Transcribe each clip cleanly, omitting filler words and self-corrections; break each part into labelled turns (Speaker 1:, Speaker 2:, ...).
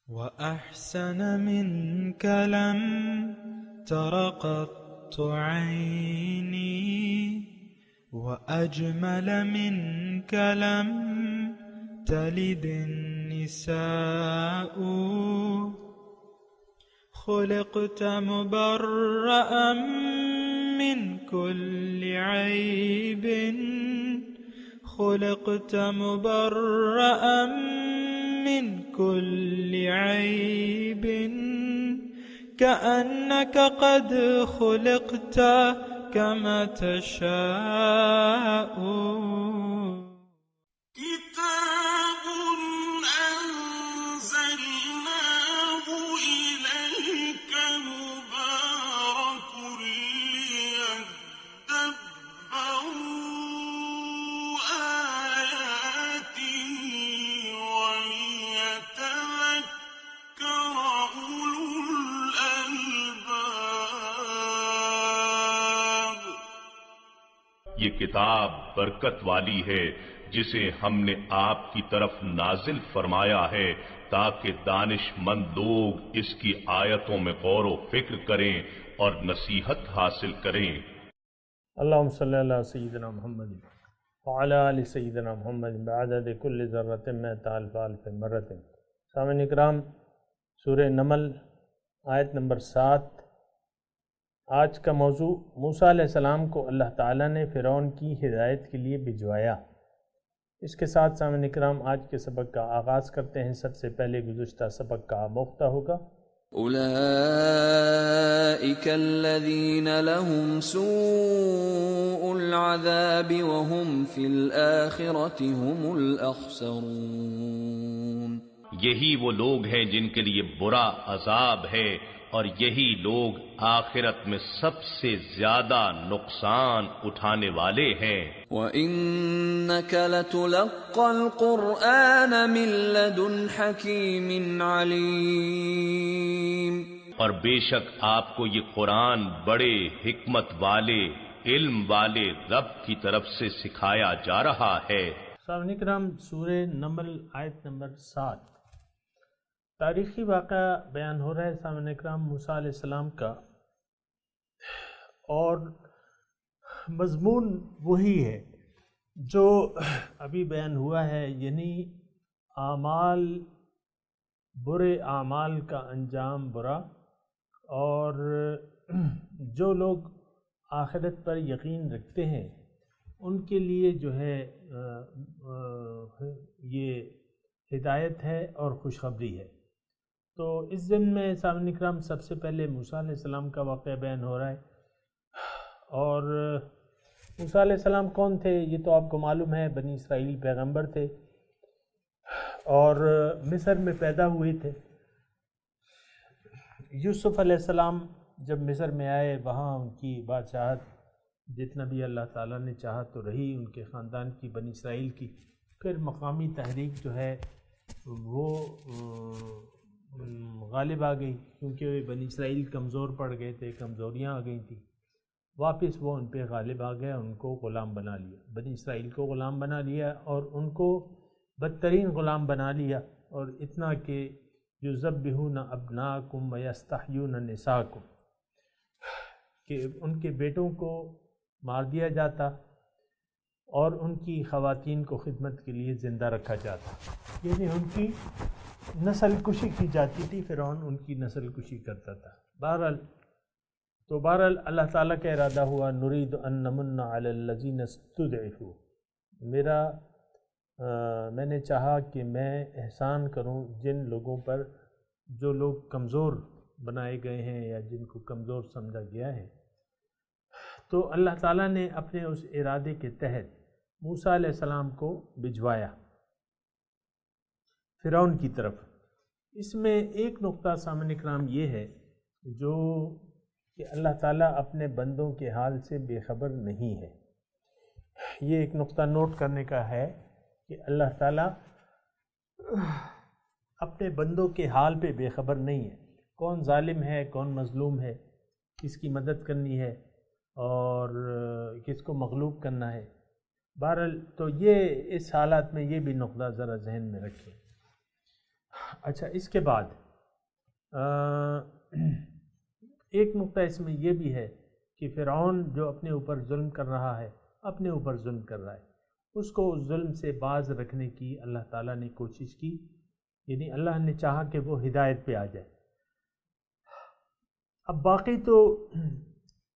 Speaker 1: وأحسن منك لم تر قط عيني، وأجمل منك لم تلد النساء. خلقت مبرأ من كل عيب، خلقت مبرأ من كل عيب، كأنك قد خلقت كما تشاء.
Speaker 2: كتاب أنزلناه إليك مبارك ليدبروا آياته وليتذكر أولو الألباب.
Speaker 3: یہ کتاب برکت والی ہے جسے ہم نے آپ کی طرف نازل فرمایا ہے تاکہ دانش مند لوگ اس کی آیتوں میں غور و فکر کریں اور نصیحت حاصل کریں.
Speaker 4: اللہم صلی اللہ سیدنا محمد وعلی آل سیدنا محمد بعدد کل ذرۃ مئۃ الف الف مرۃ. سامعین اکرام، سورہ نمل آیت نمبر 7. آج کا موضوع موسیٰ علیہ السلام کو اللہ تعالیٰ نے فرعون کی ہدایت کے لیے بھجوایا. اس کے ساتھ سامعین اکرام آج کے سبق کا آغاز کرتے ہیں. سب سے پہلے گزشتہ سبق کا آموختہ ہوگا.
Speaker 5: أولئك الذين لهم سوء العذاب وهم في الآخرة هم الأخسرون.
Speaker 3: یہی وہ لوگ ہیں جن کے لیے برا عذاب ہے اور یہی لوگ آخرت میں سب سے زیادہ نقصان اٹھانے والے ہیں.
Speaker 5: وَإِنَّكَ لَتُلَقَّى الْقُرْآنَ مِن لَّدُنْ حَكِيمٍ عَلِيمٍ.
Speaker 3: اور بے شک آپ کو یہ قرآن بڑے حکمت والے علم والے رب کی طرف سے سکھایا جا رہا ہے.
Speaker 4: سامعین اکرام، سورہ نمل آیت نمبر 7. تاریخی واقعہ بیان ہو رہا ہے سامعین اکرام موسیٰ علیہ السلام کا، اور مضمون وہی ہے جو ابھی بیان ہوا ہے، یعنی اعمال، برے اعمال کا انجام برا، اور جو لوگ آخرت پر یقین رکھتے ہیں ان کے لیے جو ہے یہ ہدایت ہے اور خوشخبری ہے. تو اس دن میں سامعین اکرام سب سے پہلے موسیٰ علیہ السلام کا واقعہ بیان ہو رہا ہے. اور موسیٰ علیہ السلام کون تھے یہ تو آپ کو معلوم ہے، بنی اسرائیل پیغمبر تھے اور مصر میں پیدا ہوئے تھے. یوسف علیہ السلام جب مصر میں آئے وہاں ان کی بادشاہت جتنا بھی اللہ تعالیٰ نے چاہا تو رہی ان کے خاندان کی، بنی اسرائیل کی. پھر مقامی تحریک جو ہے وہ غالب آ گئی، کیونکہ بنی اسرائیل کمزور پڑ گئے تھے، کمزوریاں آ گئی تھیں. واپس وہ ان پہ غالب آ گیا، ان کو غلام بنا لیا، بنی اسرائیل کو غلام بنا لیا اور ان کو بدترین غلام بنا لیا. اور اتنا کہ یذبحون ابناءکم ویستحیون نساءکم، کہ ان کے بیٹوں کو مار دیا جاتا اور ان کی خواتین کو خدمت کے لیے زندہ رکھا جاتا، یعنی ان کی نسل کشی کی جاتی تھی. فرعون ان کی نسل کشی کرتا تھا. بہرحال اللہ تعالیٰ کا ارادہ ہوا، نرید ان نمن علی الذین استضعفوا، میں نے چاہا کہ میں احسان کروں جن لوگوں پر جو لوگ کمزور بنائے گئے ہیں یا جن کو کمزور سمجھا گیا ہے. تو اللہ تعالیٰ نے اپنے اس ارادے کے تحت موسیٰ علیہ السلام کو بھجوایا فرعون کی طرف. اس میں ایک نقطہ سامعین اکرام یہ ہے جو کہ اللہ تعالیٰ اپنے بندوں کے حال سے بے خبر نہیں ہے. یہ ایک نقطہ نوٹ کرنے کا ہے کہ اللہ تعالیٰ اپنے بندوں کے حال پہ بے خبر نہیں ہے. کون ظالم ہے، کون مظلوم ہے، کس کی مدد کرنی ہے اور کس کو مغلوب کرنا ہے. بہرحال تو یہ اس حالات میں یہ بھی نقطہ ذرا ذہن میں رکھیں. اچھا، اس کے بعد ایک نقطہ اس میں یہ بھی ہے کہ فرعون جو اپنے اوپر ظلم کر رہا ہے، اپنے اوپر ظلم کر رہا ہے، اس کو اس ظلم سے باز رکھنے کی اللہ تعالیٰ نے کوشش کی، یعنی اللہ نے چاہا کہ وہ ہدایت پہ آ جائے۔ اب باقی تو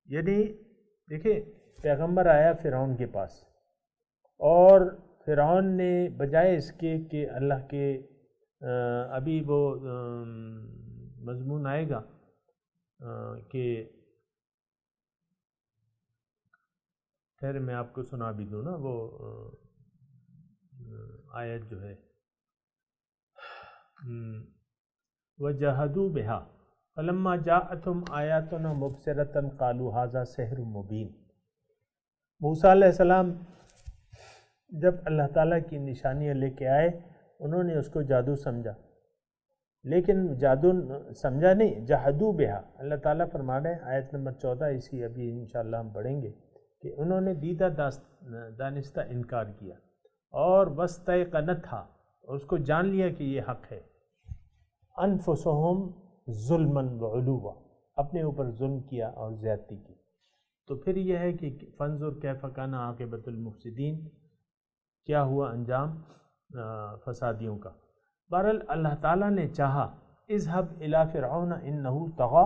Speaker 4: یعنی دیکھیں، پیغمبر آیا فرعون کے پاس، اور فرعون نے بجائے اس کے کہ اللہ کے ابھی وہ مضمون آئے گا کہ خیر میں آپ کو سنا بھی دوں نا، وہ آیت جو ہے وَجَحَدُوا بِهَا فَلَمَّا جَاءَتْهُمْ آيَاتُنَا مُبْصِرَةً قَالُوا هَذَا سِحْرٌ مُبِينٌ۔ موسیٰ علیہ السلام جب اللہ تعالیٰ کی نشانیاں لے کے آئے، انہوں نے اس کو جادو سمجھا، لیکن جادو سمجھا نہیں، جحدوا بہا۔ اللہ تعالیٰ فرما رہے ہیں آیت نمبر 14، اسی ابھی انشاءاللہ ہم پڑھیں گے، کہ انہوں نے دیدہ دانستہ انکار کیا، اور واستیقنتھا، اس کو جان لیا کہ یہ حق ہے، انفسہم ظلما وعلوا، اپنے اوپر ظلم کیا اور زیادتی کی۔ تو پھر یہ ہے کہ فانظر کیف کان عاقبۃ المفسدین، کیا ہوا انجام فسادیوں کا۔ بہرحال اللہ تعالیٰ نے چاہا اذهب الى فرعون انه طغى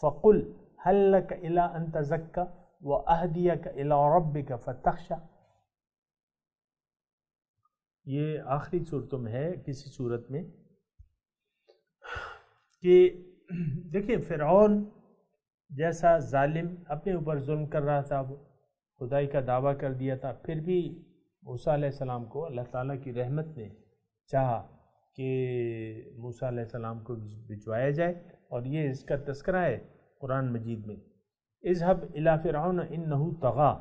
Speaker 4: فقل هل لك الى ان تزكى واهديك الى ربك فتخشى۔ یہ آخری صورتوں میں ہے کسی صورت میں کہ دیکھیں فرعون جیسا ظالم اپنے اوپر ظلم کر رہا تھا، وہ خدائی کا دعویٰ کر دیا تھا، پھر بھی موسیٰ علیہ السلام کو اللہ تعالیٰ کی رحمت نے چاہا کہ موسیٰ علیہ السلام کو بھجوایا جائے، اور یہ اس کا تذکرہ ہے قرآن مجید میں، اذهب الى فرعون انه طغى،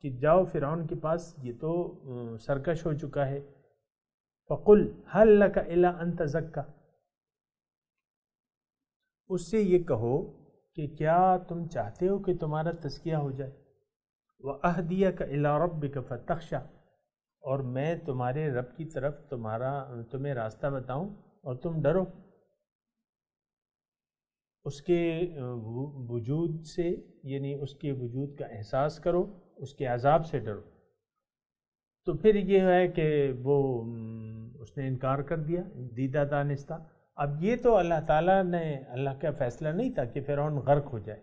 Speaker 4: کہ جاؤ فرعون کے پاس، یہ تو سرکش ہو چکا ہے، فقل هل لك الى ان تزكى، اس سے یہ کہو کہ کیا تم چاہتے ہو کہ تمہارا تزکیہ ہو جائے، وَأَهْدِيَكَ إِلَىٰ رَبِّكَ فَتَخْشَىٰ، اور میں تمہارے رب کی طرف تمہیں راستہ بتاؤں اور تم ڈرو، اس کے وجود سے، یعنی اس کے وجود کا احساس کرو، اس کے عذاب سے ڈرو۔ تو پھر یہ ہے کہ وہ اس نے انکار کر دیا دیدہ دانستہ۔ اب یہ تو اللہ تعالیٰ نے، اللہ کا فیصلہ نہیں تھا کہ فرعون غرق ہو جائے،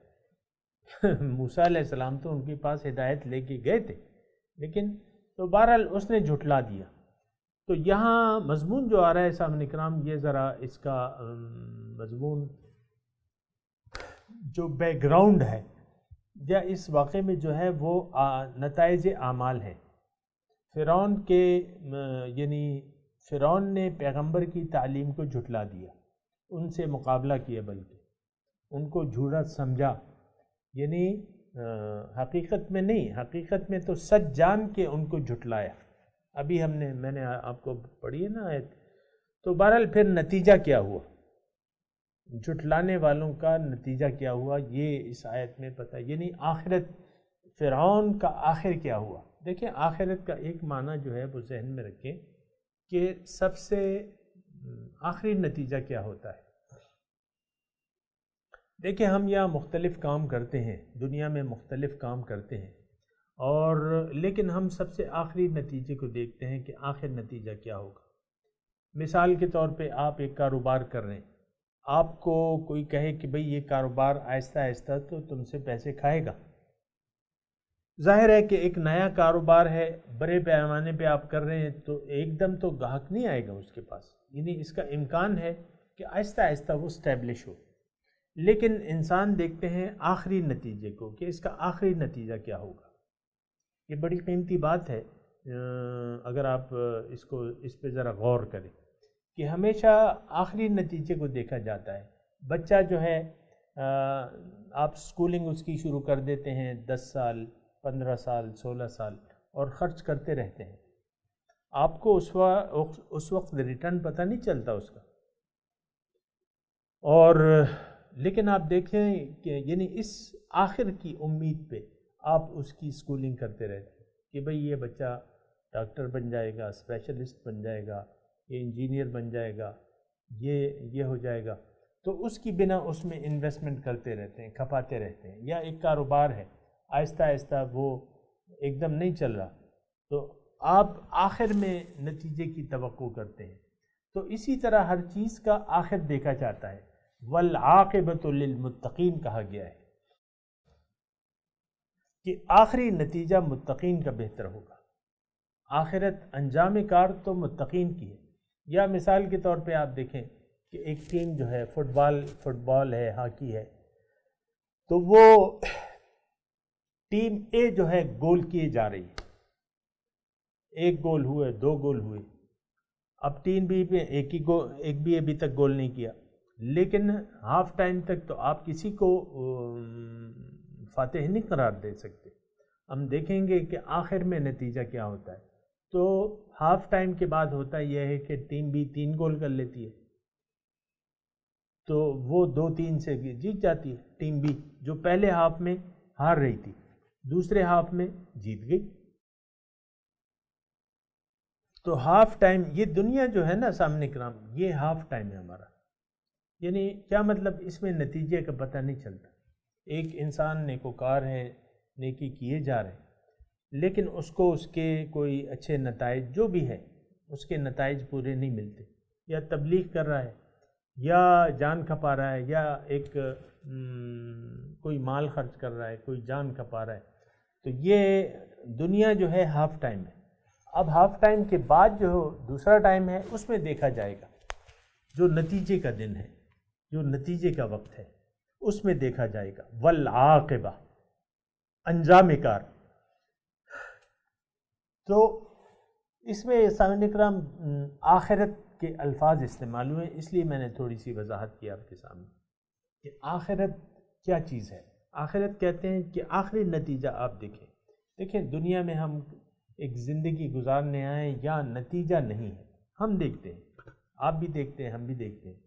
Speaker 4: موسیٰ علیہ السلام تو ان کے پاس ہدایت لے کے گئے تھے، لیکن تو بہرحال اس نے جھٹلا دیا۔ تو یہاں مضمون جو آ رہا ہے سامنے کرام، یہ ذرا اس کا مضمون جو بیک گراؤنڈ ہے یا اس واقعے میں جو ہے وہ نتائج اعمال ہے فرعون کے، یعنی فرعون نے پیغمبر کی تعلیم کو جھٹلا دیا، ان سے مقابلہ کیا، بلکہ ان کو جھوٹا سمجھا، یعنی حقیقت میں نہیں، حقیقت میں تو سچ جان کے ان کو جھٹلایا۔ ابھی میں نے آپ کو پڑھی ہے نا آیت۔ تو بہرحال پھر نتیجہ کیا ہوا، جھٹلانے والوں کا نتیجہ کیا ہوا، یہ اس آیت میں پتہ، یعنی آخرت، فرعون کا آخر کیا ہوا۔ دیکھیں آخرت کا ایک معنی جو ہے وہ ذہن میں رکھیں کہ سب سے آخری نتیجہ کیا ہوتا ہے۔ دیکھیں ہم یہاں مختلف کام کرتے ہیں، دنیا میں مختلف کام کرتے ہیں، اور لیکن ہم سب سے آخری نتیجے کو دیکھتے ہیں کہ آخر نتیجہ کیا ہوگا۔ مثال کے طور پہ آپ ایک کاروبار کر رہے ہیں، آپ کو کوئی کہے کہ بھئی یہ کاروبار آہستہ آہستہ تو تم سے پیسے کھائے گا۔ ظاہر ہے کہ ایک نیا کاروبار ہے، بڑے پیمانے پہ آپ کر رہے ہیں، تو ایک دم تو گاہک نہیں آئے گا اس کے پاس، یعنی اس کا امکان ہے کہ آہستہ آہستہ وہ اسٹیبلش ہو۔ لیکن انسان دیکھتے ہیں آخری نتیجے کو کہ اس کا آخری نتیجہ کیا ہوگا۔ یہ بڑی قیمتی بات ہے، اگر آپ اس پہ ذرا غور کریں کہ ہمیشہ آخری نتیجے کو دیکھا جاتا ہے۔ بچہ جو ہے آپ سکولنگ اس کی شروع کر دیتے ہیں 10 سال 15 سال 16 سال اور خرچ کرتے رہتے ہیں، آپ کو اس وقت ریٹرن پتہ نہیں چلتا اس کا، اور لیکن آپ دیکھیں کہ یعنی اس آخر کی امید پہ آپ اس کی سکولنگ کرتے رہتے ہیں کہ بھئی یہ بچہ ڈاکٹر بن جائے گا، اسپیشلسٹ بن جائے گا، یہ انجینئر بن جائے گا، یہ ہو جائے گا، تو اس کی بنا اس میں انویسٹمنٹ کرتے رہتے ہیں، کھپاتے رہتے ہیں. یا ایک کاروبار ہے، آہستہ آہستہ وہ ایک دم نہیں چل رہا، تو آپ آخر میں نتیجے کی توقع کرتے ہیں. تو اسی طرح ہر چیز کا آخر دیکھا جاتا ہے. والعاقبۃ للمتقین کہا گیا ہے کہ آخری نتیجہ متقین کا بہتر ہوگا. آخرت انجام کار تو متقین کی ہے. یا مثال کے طور پہ آپ دیکھیں کہ ایک ٹیم جو ہے فٹ بال ہے، ہاکی ہے، تو وہ ٹیم اے جو ہے گول کیے جا رہی ہے، ایک گول ہوئے، 2 گول ہوئے. اب ٹیم بی پہ ایک بھی ابھی تک گول نہیں کیا، لیکن ہاف ٹائم تک تو آپ کسی کو فاتح نہیں قرار دے سکتے. ہم دیکھیں گے کہ آخر میں نتیجہ کیا ہوتا ہے. تو ہاف ٹائم کے بعد ہوتا یہ ہے کہ ٹیم بی 3 گول کر لیتی ہے، تو وہ 2-3 سے جیت جاتی ہے. ٹیم بی جو پہلے ہاف میں ہار رہی تھی، دوسرے ہاف میں جیت گئی. تو ہاف ٹائم، یہ دنیا جو ہے نا سامنے کرام، یہ ہاف ٹائم ہے ہمارا. یعنی کیا مطلب، اس میں نتیجے کا پتہ نہیں چلتا. ایک انسان نیکوکار ہے، نیکی کیے جا رہے ہیں، لیکن اس کو اس کے کوئی اچھے نتائج جو بھی ہے اس کے نتائج پورے نہیں ملتے. یا تبلیغ کر رہا ہے، یا جان کھپا رہا ہے، یا ایک کوئی مال خرچ کر رہا ہے، کوئی جان کھپا رہا ہے. تو یہ دنیا جو ہے ہاف ٹائم ہے. اب ہاف ٹائم کے بعد جو دوسرا ٹائم ہے، اس میں دیکھا جائے گا، جو نتیجے کا دن ہے، جو نتیجے کا وقت ہے، اس میں دیکھا جائے گا. والعاقبہ، انجام کار. تو اس میں سامعین کرام آخرت کے الفاظ استعمال ہوئے، اس لیے میں نے تھوڑی سی وضاحت کی آپ کے سامنے کہ آخرت کیا چیز ہے. آخرت کہتے ہیں کہ آخری نتیجہ آپ دیکھیں دنیا میں ہم ایک زندگی گزارنے آئے، یا نتیجہ نہیں ہے. ہم دیکھتے ہیں، آپ بھی دیکھتے ہیں، ہم بھی دیکھتے ہیں.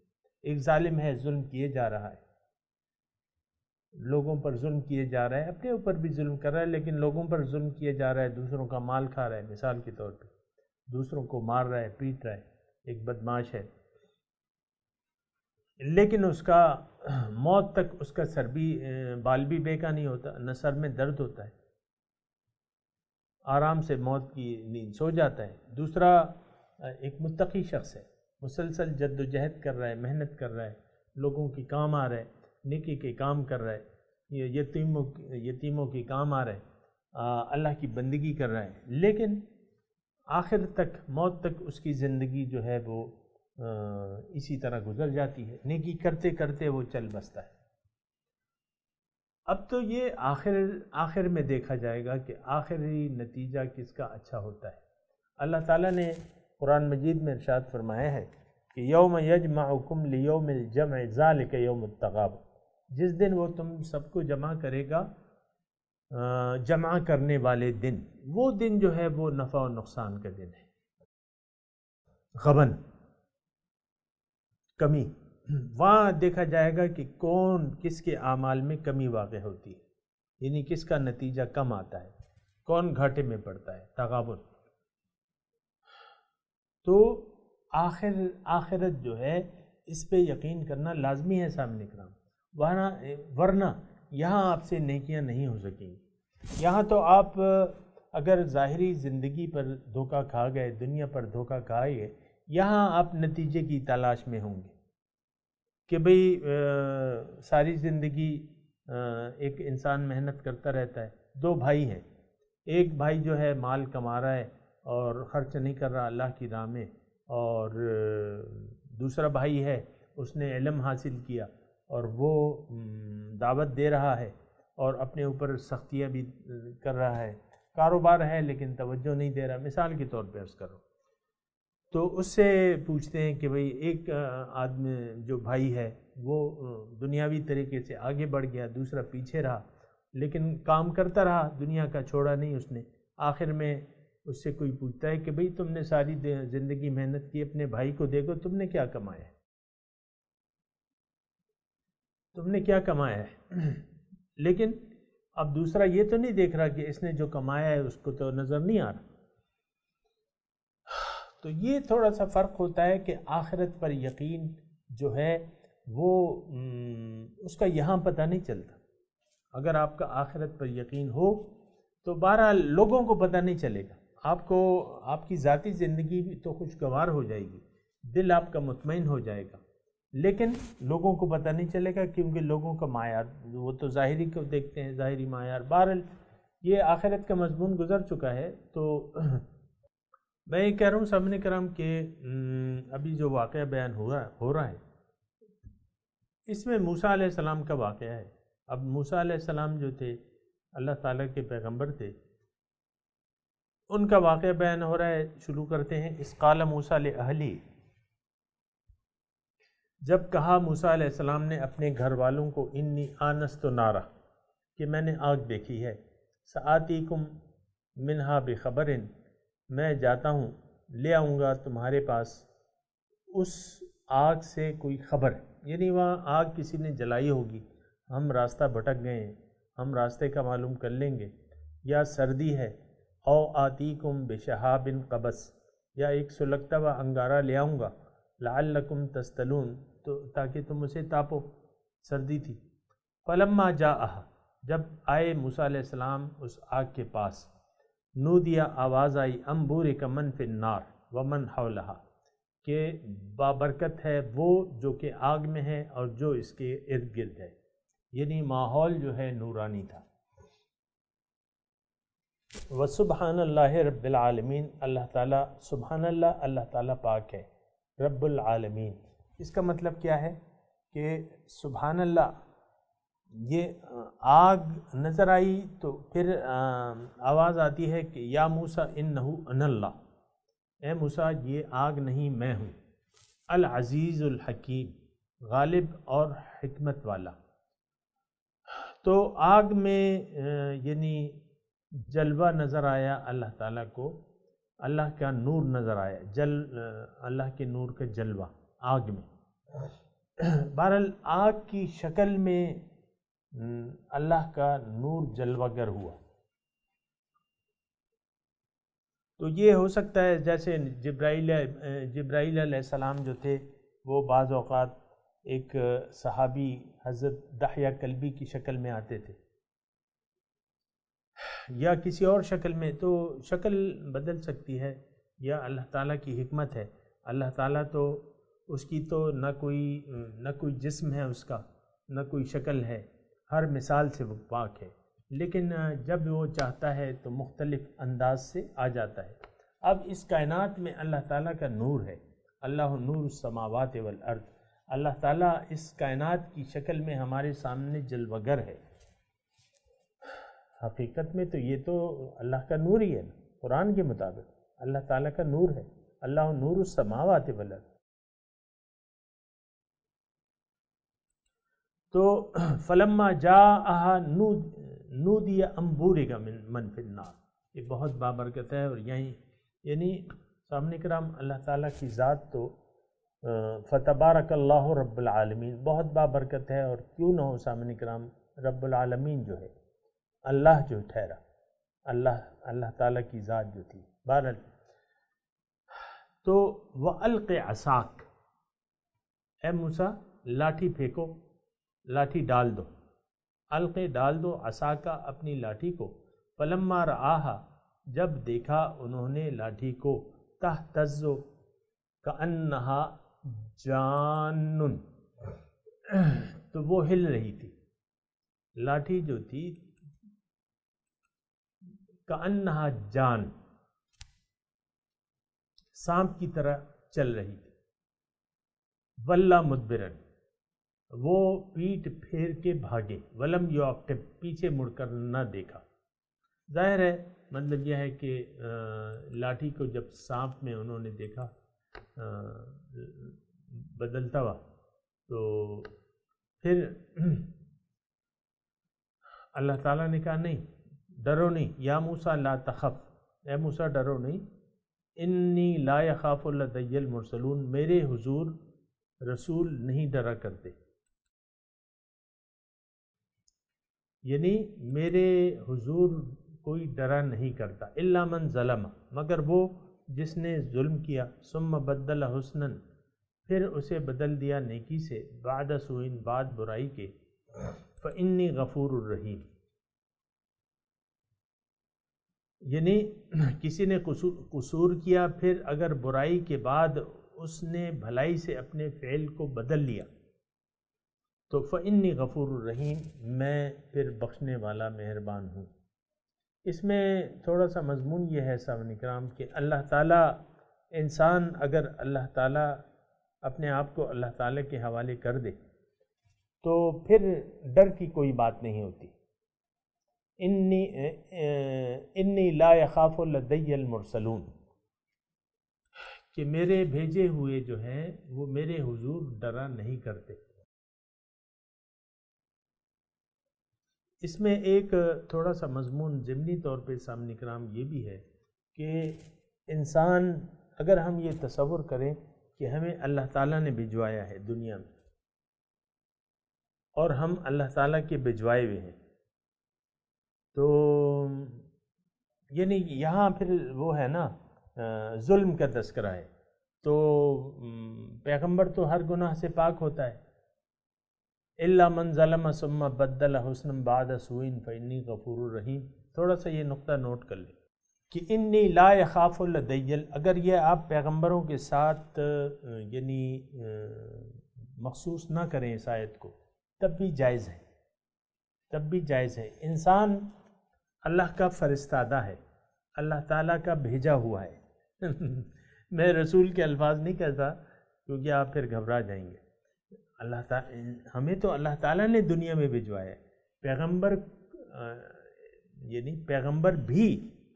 Speaker 4: ایک ظالم ہے، ظلم کیے جا رہا ہے، لوگوں پر ظلم کیے جا رہا ہے، اپنے اوپر بھی ظلم کر رہا ہے، لیکن لوگوں پر ظلم کیے جا رہا ہے، دوسروں کا مال کھا رہا ہے. مثال کے طور پہ دوسروں کو مار رہا ہے، پیٹ رہا ہے، ایک بدماش ہے، لیکن اس کا موت تک اس کا سر بھی بال بھی بیکا نہیں ہوتا، نہ سر میں درد ہوتا ہے، آرام سے موت کی نیند سو جاتا ہے. دوسرا ایک متقی شخص ہے، مسلسل جد و جہد کر رہا ہے، محنت کر رہا ہے، لوگوں کی کام آ رہا ہے، نیکی کے کام کر رہا ہے، یتیموں کی کام آ رہا ہے، اللہ کی بندگی کر رہا ہے، لیکن آخر تک، موت تک اس کی زندگی جو ہے وہ اسی طرح گزر جاتی ہے. نیکی کرتے کرتے وہ چل بستا ہے. اب تو یہ آخر میں دیکھا جائے گا کہ آخری نتیجہ کس کا اچھا ہوتا ہے. اللہ تعالیٰ نے قرآن مجید میں ارشاد فرمایا ہے کہ یوم یجمعکم لیوم الجمع ذالک یوم التغابن، جس دن وہ تم سب کو جمع کرے گا، جمع کرنے والے دن، وہ دن جو ہے وہ نفع و نقصان کا دن ہے. غبن، کمی، وہاں دیکھا جائے گا کہ کون کس کے اعمال میں کمی واقع ہوتی ہے، یعنی کس کا نتیجہ کم آتا ہے، کون گھاٹے میں پڑتا ہے. تغابن. تو آخرت جو ہے اس پہ یقین کرنا لازمی ہے سامنے کرام، ورنہ یہاں آپ سے نیکیاں نہیں ہو سکیں گی. یہاں تو آپ اگر ظاہری زندگی پر دھوکہ کھا گئے، دنیا پر دھوکہ کھائے گئے، یہاں آپ نتیجے کی تلاش میں ہوں گے کہ بھئی ساری زندگی ایک انسان محنت کرتا رہتا ہے. 2 بھائی ہیں، ایک بھائی جو ہے مال کما رہا ہے اور خرچ نہیں کر رہا اللہ کی راہ میں، اور دوسرا بھائی ہے اس نے علم حاصل کیا اور وہ دعوت دے رہا ہے اور اپنے اوپر سختیاں بھی کر رہا ہے، کاروبار ہے لیکن توجہ نہیں دے رہا. مثال کے طور پہ عرض کرو تو اس سے پوچھتے ہیں کہ بھئی ایک آدمی جو بھائی ہے وہ دنیاوی طریقے سے آگے بڑھ گیا، دوسرا پیچھے رہا، لیکن کام کرتا رہا، دنیا کا چھوڑا نہیں اس نے. آخر میں اس سے کوئی پوچھتا ہے کہ بھئی تم نے ساری زندگی محنت کی، اپنے بھائی کو دیکھو تم نے کیا کمایا ہے، تم نے کیا کمایا ہے. لیکن اب دوسرا یہ تو نہیں دیکھ رہا کہ اس نے جو کمایا ہے اس کو تو نظر نہیں آ رہا. تو یہ تھوڑا سا فرق ہوتا ہے کہ آخرت پر یقین جو ہے وہ اس کا یہاں پتہ نہیں چلتا. اگر آپ کا آخرت پر یقین ہو تو بہرحال لوگوں کو پتہ نہیں چلے گا، آپ کو آپ کی ذاتی زندگی بھی تو خوشگوار ہو جائے گی، دل آپ کا مطمئن ہو جائے گا، لیکن لوگوں کو پتہ نہیں چلے گا کیونکہ لوگوں کا معیار وہ تو ظاہری کو دیکھتے ہیں، ظاہری معیار. بہرحال یہ آخرت کا مضمون گزر چکا ہے. تو میں یہ کہہ رہا ہوں سامعین کرام کہ ابھی جو واقعہ بیان ہو رہا ہے اس میں موسیٰ علیہ السلام کا واقعہ ہے. اب موسیٰ علیہ السلام جو تھے اللہ تعالیٰ کے پیغمبر تھے، ان کا واقعہ بیان ہو رہا ہے. شروع کرتے ہیں. اذ قال موسیٰ لأہلہ، جب کہا موسیٰ علیہ السلام نے اپنے گھر والوں کو، انی آنست نارا، کہ میں نے آگ دیکھی ہے، سآتیکم منہا بخبر، میں جاتا ہوں لے آؤں گا تمہارے پاس اس آگ سے کوئی خبر، یعنی وہاں آگ کسی نے جلائی ہوگی، ہم راستہ بھٹک گئے ہیں، ہم راستے کا معلوم کر لیں گے، یا سردی ہے، او آتیکم بشہاب قبس، یا ایک سلگتا ہوا انگارہ لے آؤں گا، لعلکم تستلون، تو تاکہ تم اسے تاپو، سردی تھی. فلما جاءہا، جب آئے موسیٰ علیہ السلام اس آگ کے پاس، نودیا، آواز آئی، انبورک من فی النار ومن حولہا، کہ بابرکت ہے وہ جو کہ آگ میں ہے اور جو اس کے ارد گرد ہے، یعنی ماحول جو ہے نورانی تھا. وسبحان اللہ رب العالمین، اللہ تعالیٰ، سبحان اللہ، اللہ تعالیٰ پاک ہے، رب العالمین. اس کا مطلب کیا ہے کہ سبحان اللہ، یہ آگ نظر آئی تو پھر آواز آتی ہے کہ یا موسیٰ انہ انا اللہ، اے موسیٰ یہ آگ نہیں میں ہوں، العزیز الحکیم، غالب اور حکمت والا. تو آگ میں یعنی جلوہ نظر آیا اللہ تعالیٰ کو، اللہ کا نور نظر آیا، اللہ کے نور کا جلوہ آگ میں. بہرحال آگ کی شکل میں اللہ کا نور جلوہ گر ہوا. تو یہ ہو سکتا ہے جیسے جبرائیل علیہ السلام جو تھے وہ بعض اوقات ایک صحابی حضرت دحیہ کلبی کی شکل میں آتے تھے یا کسی اور شکل میں، تو شکل بدل سکتی ہے، یا اللہ تعالیٰ کی حکمت ہے. اللہ تعالیٰ تو اس کی تو نہ کوئی جسم ہے اس کا، نہ کوئی شکل ہے، ہر مثال سے وہ پاک ہے، لیکن جب وہ چاہتا ہے تو مختلف انداز سے آ جاتا ہے. اب اس کائنات میں اللہ تعالیٰ کا نور ہے، اللہ نور السماوات والارض، اللہ تعالیٰ اس کائنات کی شکل میں ہمارے سامنے جلوہ گر ہے. حقیقت میں تو یہ تو اللہ کا نور ہی ہے نا، قرآن کے مطابق اللہ تعالیٰ کا نور ہے، اللہ نور السماوات والارض. تو فلما جاءہا نودی انبورک من فی النار، یہ بہت بابرکت ہے. اور یعنی سامنے کرام اللہ تعالیٰ کی ذات تو فتبارک اللہ رب العالمین بہت بابرکت ہے، اور کیوں نہ ہو سامنے کرام، رب العالمین جو ہے اللہ جو ٹھہرا، اللہ تعالیٰ کی ذات جو تھی. بہرحال تو وَأَلْقِ عَصَاكَ، اے موسیٰ لاٹھی پھینکو، لاٹھی ڈال دو، القے ڈال دو، عصاکا اپنی لاٹھی کو. فلما رآہا، جب دیکھا انہوں نے لاٹھی کو، تہتز کأنہا جان، تو وہ ہل رہی تھی، لاٹھی جو تھی کأنہا جان، سانپ کی طرح چل رہی تھی. ولا مدبرن، وہ پیٹ پھیر کے بھاگے، ولم یعقب، پیچھے مڑ کر نہ دیکھا. ظاہر ہے مطلب یہ ہے کہ لاٹھی کو جب سانپ میں انہوں نے دیکھا بدلتا ہوا، تو پھر اللہ تعالیٰ نے کہا نہیں، ڈرو نہیں، یا موسیٰ لا تخف، اے موسیٰ ڈرو نہیں، انی لا یخاف لدی المرسلون، میرے حضور رسول نہیں ڈرا کرتے، یعنی میرے حضور کوئی ڈرا نہیں کرتا. الا من ظلم، مگر وہ جس نے ظلم کیا، ثم بدل حسنا، پھر اسے بدل دیا نیکی سے، بعد سوء، بعد برائی کے، فإنی غفور الرحیم، یعنی کسی نے قصور کیا، پھر اگر برائی کے بعد اس نے بھلائی سے اپنے فعل کو بدل لیا تو فإنی غفور الرحیم، میں پھر بخشنے والا مہربان ہوں۔ اس میں تھوڑا سا مضمون یہ ہے سامعین کرام کہ اللہ تعالیٰ، انسان اگر اللہ تعالیٰ اپنے آپ کو اللہ تعالیٰ کے حوالے کر دے تو پھر ڈر کی کوئی بات نہیں ہوتی۔ انی لا یخاف لدی المرسلون، کہ میرے بھیجے ہوئے جو ہیں وہ میرے حضور ڈرا نہیں کرتے۔ اس میں ایک تھوڑا سا مضمون ضمنی طور پہ سامنے کرام یہ بھی ہے کہ انسان، اگر ہم یہ تصور کریں کہ ہمیں اللہ تعالیٰ نے بھجوایا ہے دنیا میں اور ہم اللہ تعالیٰ کے بھجوائے ہوئے ہیں، تو یعنی یہاں پھر وہ ہے نا ظلم کا تذکرہ ہے، تو پیغمبر تو ہر گناہ سے پاک ہوتا ہے، الا من ظلم ثم بدل حسنا بعد سوء فإنی غفور الرحیم۔ تھوڑا سا یہ نقطہ نوٹ کر لیں کہ انی لا یخاف لدی، اگر یہ آپ پیغمبروں کے ساتھ یعنی مخصوص نہ کریں اس آیت کو تب بھی جائز ہے، تب بھی جائز ہے۔ انسان اللہ کا فرستادہ ہے، اللہ تعالیٰ کا بھیجا ہوا ہے۔ میں رسول کے الفاظ نہیں کہتا کیونکہ آپ پھر گھبرا جائیں گے۔ اللہ تعالیٰ ہمیں تو اللہ تعالیٰ نے دنیا میں بھجوایا ہے، پیغمبر یعنی پیغمبر بھی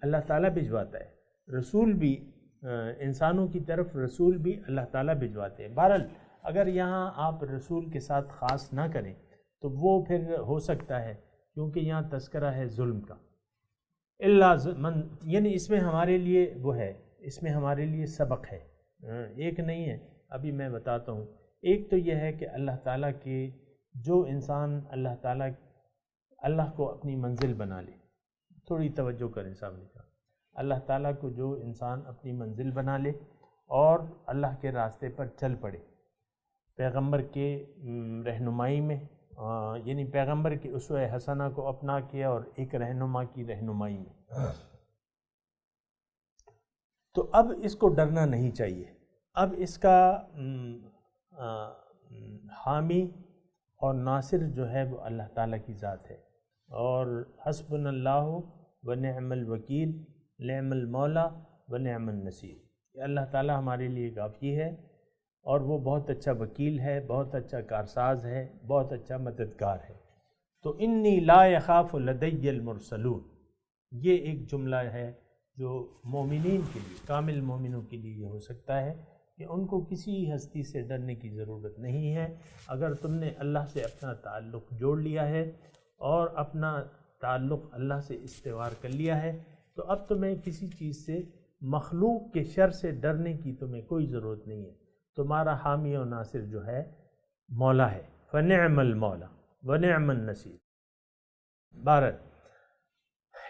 Speaker 4: اللہ تعالیٰ بھجواتا ہے، رسول بھی انسانوں کی طرف رسول بھی اللہ تعالیٰ بھجواتے ہیں۔ بہرحال اگر یہاں آپ رسول کے ساتھ خاص نہ کریں تو وہ پھر ہو سکتا ہے، کیونکہ یہاں تذکرہ ہے ظلم کا، من، یعنی اس میں ہمارے لیے وہ ہے، اس میں ہمارے لیے سبق ہے، ایک نہیں ہے، ابھی میں بتاتا ہوں۔ ایک تو یہ ہے کہ اللہ تعالیٰ کے جو انسان اللہ کو اپنی منزل بنا لے، تھوڑی توجہ کریں سامنے کا، اللہ تعالیٰ کو جو انسان اپنی منزل بنا لے اور اللہ کے راستے پر چل پڑے، پیغمبر کے رہنمائی میں، یعنی پیغمبر کی اسوہ حسنہ کو اپنا کیا اور ایک رہنما کی رہنمائی میں، تو اب اس کو ڈرنا نہیں چاہیے۔ اب اس کا حامی اور ناصر جو ہے وہ اللہ تعالیٰ کی ذات ہے، اور حسبنا اللہ و نعم الوکیل، نعم المولا و نعم النصیر، کہ اللہ تعالیٰ ہمارے لیے کافی ہے اور وہ بہت اچھا وکیل ہے، بہت اچھا کارساز ہے، بہت اچھا مددگار ہے۔ تو انی لا یخاف لدی المرسلون، یہ ایک جملہ ہے جو مومنین کے لیے، کامل مومنوں کے لیے یہ ہو سکتا ہے کہ ان کو کسی ہستی سے ڈرنے کی ضرورت نہیں ہے۔ اگر تم نے اللہ سے اپنا تعلق جوڑ لیا ہے اور اپنا تعلق اللہ سے استوار کر لیا ہے تو اب تمہیں کسی چیز سے، مخلوق کے شر سے ڈرنے کی تمہیں کوئی ضرورت نہیں ہے۔ تمہارا حامی و ناصر جو ہے مولا ہے، فنعم المولا ونعم النصیر۔ بہرحال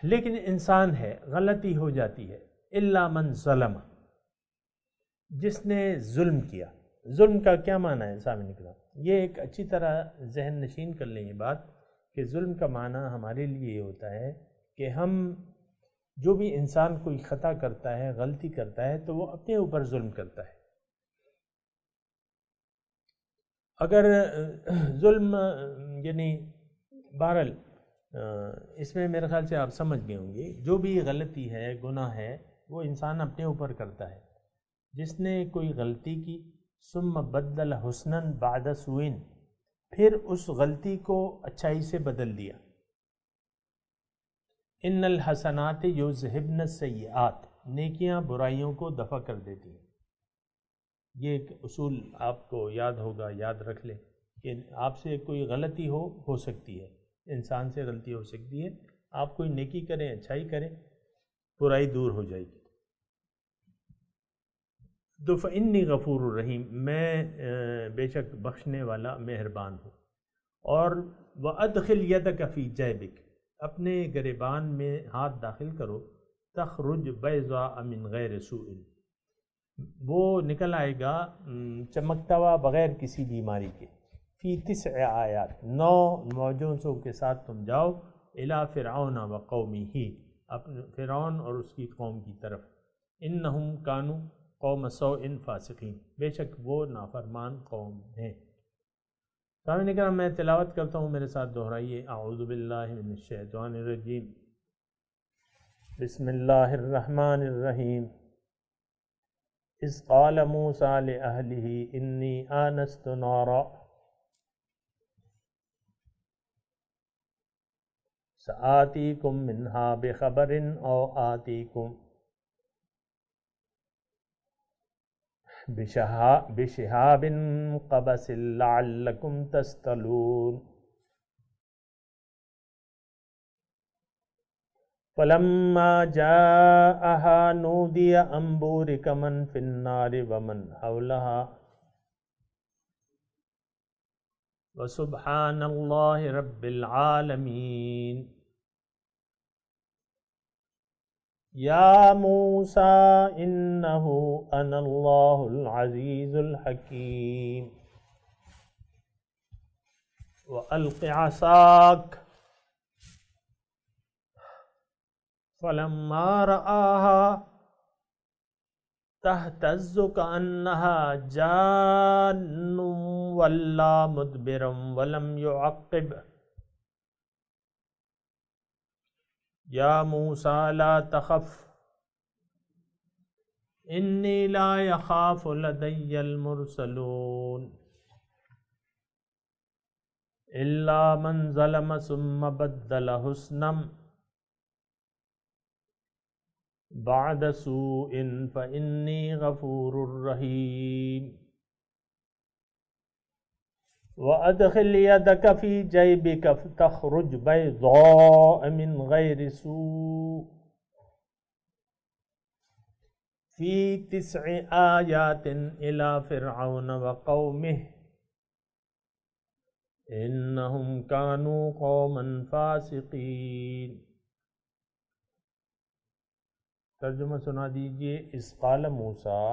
Speaker 4: لیکن انسان ہے، غلطی ہو جاتی ہے، الا من ظلم، جس نے ظلم کیا۔ ظلم کا کیا معنی ہے سامنے کرام؟ یہ ایک اچھی طرح ذہن نشین کر لیں یہ بات کہ ظلم کا معنی ہمارے لیے یہ ہوتا ہے کہ ہم، جو بھی انسان کوئی خطا کرتا ہے، غلطی کرتا ہے تو وہ اپنے اوپر ظلم کرتا ہے۔ اگر ظلم یعنی بہرحال اس میں میرے خیال سے آپ سمجھ گئے ہوں گے، جو بھی غلطی ہے، گناہ ہے، وہ انسان اپنے اوپر کرتا ہے۔ جس نے کوئی غلطی کی، ثم بدل حسنا بعد سوء، پھر اس غلطی کو اچھائی سے بدل دیا۔ ان الحسنات یذہبن السیئات، نیکیاں برائیوں کو دفع کر دیتی ہیں۔ یہ ایک اصول آپ کو یاد ہوگا، یاد رکھ لیں کہ آپ سے کوئی غلطی ہو سکتی ہے، انسان سے غلطی ہو سکتی ہے، آپ کوئی نیکی کریں، اچھائی کریں، برائی دور ہو جائے گی۔ تو فإنی غفور الرحیم، میں بے شک بخشنے والا مہربان ہوں۔ اور وَأَدْخِلْ يَدَكَ فِي جَيْبِكَ، اپنے گریبان میں ہاتھ داخل کرو، تخرج بیضاء من غیر سوء، وہ نکل آئے گا چمکتا ہوا بغیر کسی بیماری کے. فی 9 آیات، 9 معجزوں کے ساتھ تم جاؤ الی فرعون و قومہ، اپنے فرعون اور اس کی قوم کی طرف. انہم کانوا قوم سوء فاسقین، بے شک وہ نافرمان قوم ہیں. سامعین کرام، میں تلاوت کرتا ہوں، میرے ساتھ دہرائیے. اعوذ باللہ من الشیطان الرجیم، بسم اللہ الرحمن الرحیم. اذ قال موسیٰ لأہلہ انی آنست نارا سآتیکم منہا بخبر او آتیکم بشہاب قبس لعلکم تصطلون. فلما جاءها نودی ان بورک من فی النار ومن حولها وسبحان اللہ رب العالمین. یا موسیٰ انہ انا اللہ العزیز الحکیم وَأَلْقِ عَصَاكَ فَلَمَّا رَآهَا تَهْتَزُّ كَأَنَّهَا جَانٌّ وَلَّىٰ مُدْبِرًا وَلَمْ يُعَقِّبْ. یا موسیٰ لا تخف انی لا یخاف لدی المرسلون الا من ظلم ثم بدل حسنا بعد سوء فانی غفور رحیم. وَأَدْخِلْ يَدَكَ فِي جَيْبِكَ تَخْرُجْ بَيْضَاءَ مِنْ غَيْرِ سُوءٍ فِي 9 آيَاتٍ إِلَى فِرْعَوْنَ وَقَوْمِهِ إِنَّهُمْ كَانُوا قَوْمًا فَاسِقِينَ. ترجمہ سنا دیجئے. اذ قال موسیٰ،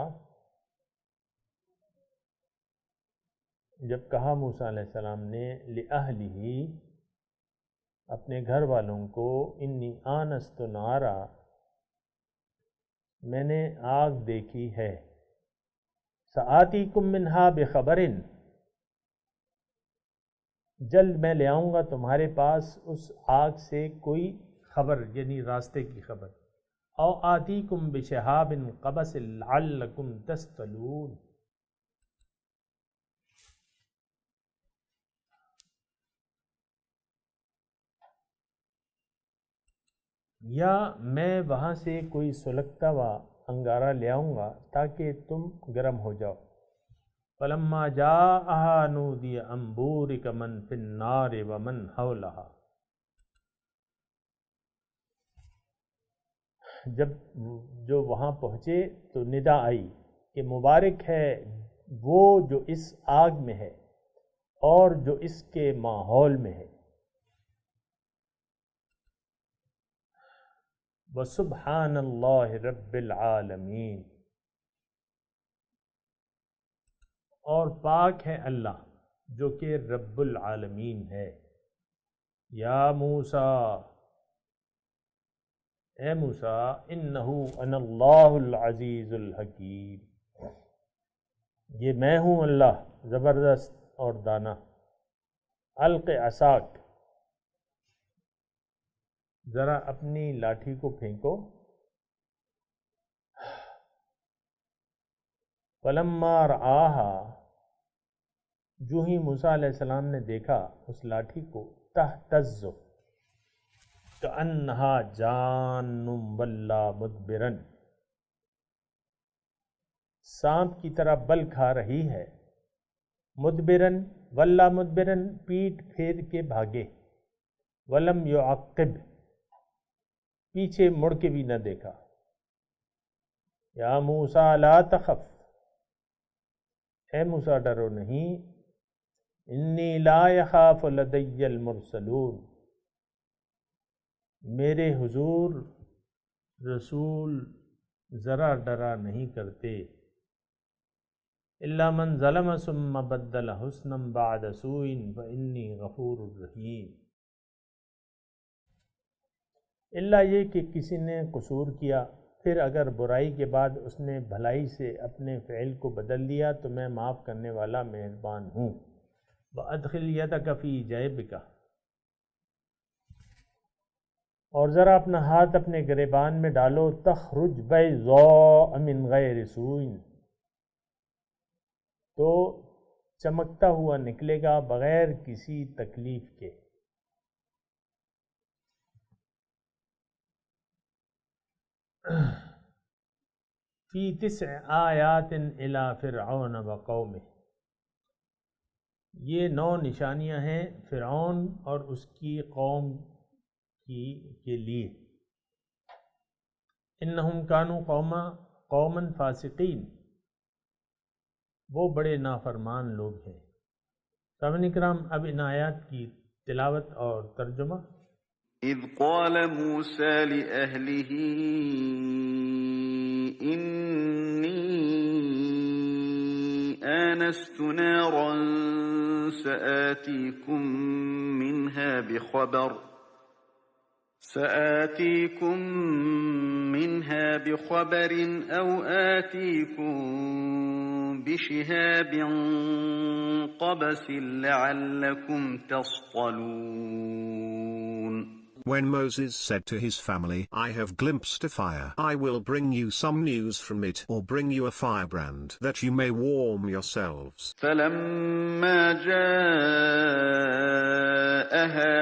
Speaker 4: جب کہا موسیٰ علیہ السلام نے، لِأَہْلِهِ اپنے گھر والوں کو، انی آنست نارا میں نے آگ دیکھی ہے، سآتیکم منہا بخبر جلد میں لے آؤں گا تمہارے پاس اس آگ سے کوئی خبر، یعنی راستے کی خبر. او آتیکم بشہاب قبس لعلکم تصطلون، یا میں وہاں سے کوئی سلگتا ہوا انگارہ لے آؤں گا تاکہ تم گرم ہو جاؤ. فلما جاءها نودی ان بورک من فی النار ومن حولها، جب جو وہاں پہنچے تو ندا آئی کہ مبارک ہے وہ جو اس آگ میں ہے اور جو اس کے ماحول میں ہے. وَسُبْحَانَ اللَّهِ رَبِّ الْعَالَمِينَ، اور پاک ہے اللہ جو کہ رب العالمین ہے. یا موسیٰ، اے موسیٰ، انہو انا اللہ العزیز الحکیم، یہ میں ہوں اللہ زبردست اور دانا. الق عصاک، ذرا اپنی لاٹھی کو پھینکو. فلما رآہا، جو ہی موسیٰ علیہ السلام نے دیکھا اس لاٹھی کو، تہتز کأنہا جان ولا مدبرا، سانپ کی طرح بل کھا رہی ہے. مدبرن ولا مدبرن، پیٹ پھیر کے بھاگے. ولم یعقب، پیچھے مڑ کے بھی نہ دیکھا. یا موسیٰ لا تخف، اے موسیٰ ڈرو نہیں. انی لا یخاف لدی المرسلون، میرے حضور رسول ذرا ڈرا نہیں کرتے. الا من ظلم ثم بدل حسنا بعد سوء فانی غفور رحیم، الا یہ کہ کسی نے قصور کیا، پھر اگر برائی کے بعد اس نے بھلائی سے اپنے فعل کو بدل دیا تو میں معاف کرنے والا مہربان ہوں۔ وَأَدْخِلْ يَدَكَ فِي جَيْبِكَ، اور ذرا اپنا ہاتھ اپنے گریبان میں ڈالو، تخرج بیضاء من غیر سوء، تو چمکتا ہوا نکلے گا بغیر کسی تکلیف کے۔ فی 9 آیات الی فرعون وقومہ، یہ 9 نشانیاں ہیں فرعون اور اس کی قوم کے لیے۔ انہم کانوا قوما فاسقین، وہ بڑے نافرمان لوگ ہیں۔ سامعین کرام، اب ان آیات کی تلاوت اور ترجمہ۔
Speaker 6: اذ قال موسى لأهله إني آنست نارا سآتيكم منها بخبر أو آتيكم بشهاب قبس لعلكم تصطلون.
Speaker 7: When Moses said to his family, I have glimpsed a fire, I will bring you some news from it, or bring you a firebrand, that you may warm yourselves.
Speaker 6: فَلَمَّا جَاءَهَا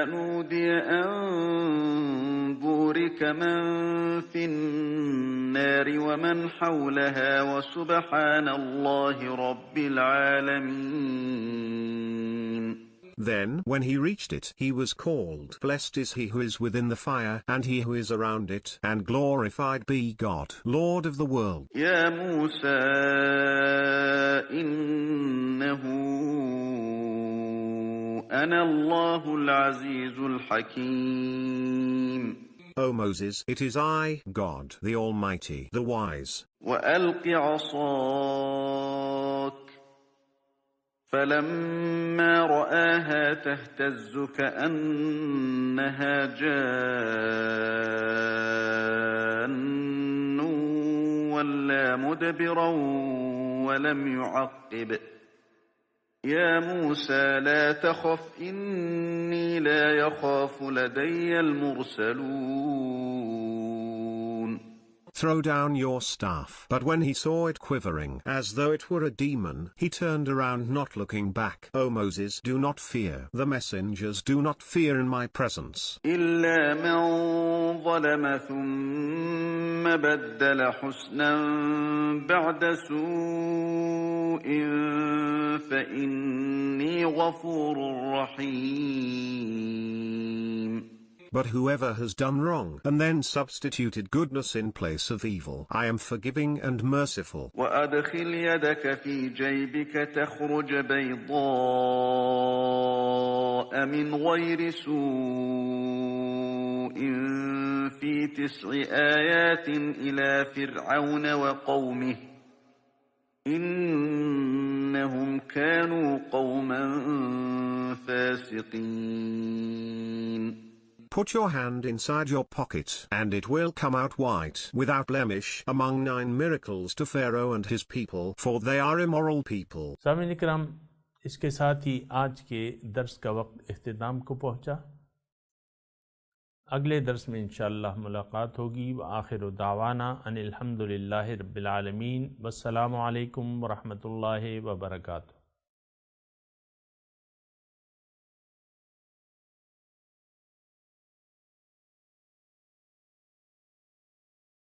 Speaker 6: نُودِيَ أَن بُورِكَ مَن فِي النَّارِ وَمَنْ حَوْلَهَا وَسُبْحَانَ اللَّهِ رَبِّ الْعَالَمِينَ.
Speaker 7: Then, when he reached it, he was called, Blessed is he who is within the fire, and he who is around it, and glorified be God, Lord of the world.
Speaker 6: Ya Musa, innahu ana Allahul Azizul Hakim.
Speaker 7: O Moses, it is I, God, the Almighty, the Wise.
Speaker 6: وَأَلْقِ عَصَاكَ فَلَمَّا رَآهَا تَهْتَزُّ كَأَنَّهَا جَانٌّ وَلَّى مُدْبِرًا وَلَمْ يُعَقِّبْ. يَا مُوسَى لَا تَخَفْ إِنِّي لَا يَخَافُ لَدَيَّ الْمُرْسَلُونَ.
Speaker 7: Throw down your staff. But when he saw it quivering, as though it were a demon, he turned around not looking back. O Moses, do not fear. The messengers do not fear in my presence.
Speaker 6: إِلَّا مَنْ ظَلَمَ ثُمَّ بَدَّلَ حُسْنًا بَعْدَ سُوءٍ فَإِنِّي غَفُورٌ رَحِيمٌ.
Speaker 7: But whoever has done wrong, and then substituted goodness in place of evil, I am forgiving and merciful.
Speaker 6: وَأَدْخِلْ يَدَكَ فِي جَيْبِكَ تَخْرُجْ بَيْضَاءَ مِنْ غَيْرِ سُوءٍ فِي 9 آيَاتٍ إِلَى فِرْعَوْنَ وَقَوْمِهِ إِنَّهُمْ كَانُوا قَوْمًا فَاسِقِينَ.
Speaker 7: Put your hand inside your pocket, and it will come out white, without blemish, among 9 miracles to Pharaoh and his people, for they are immoral people.
Speaker 4: سامعین اکرام، اس کے ساتھ ہی آج کے درس کا وقت اختتام کو پہنچا۔ اگلے درس میں انشاءاللہ ملاقات ہوگی۔ وآخر دعوانا ان الحمدللہ رب العالمین، والسلام علیکم ورحمۃ اللہ وبرکاتہ۔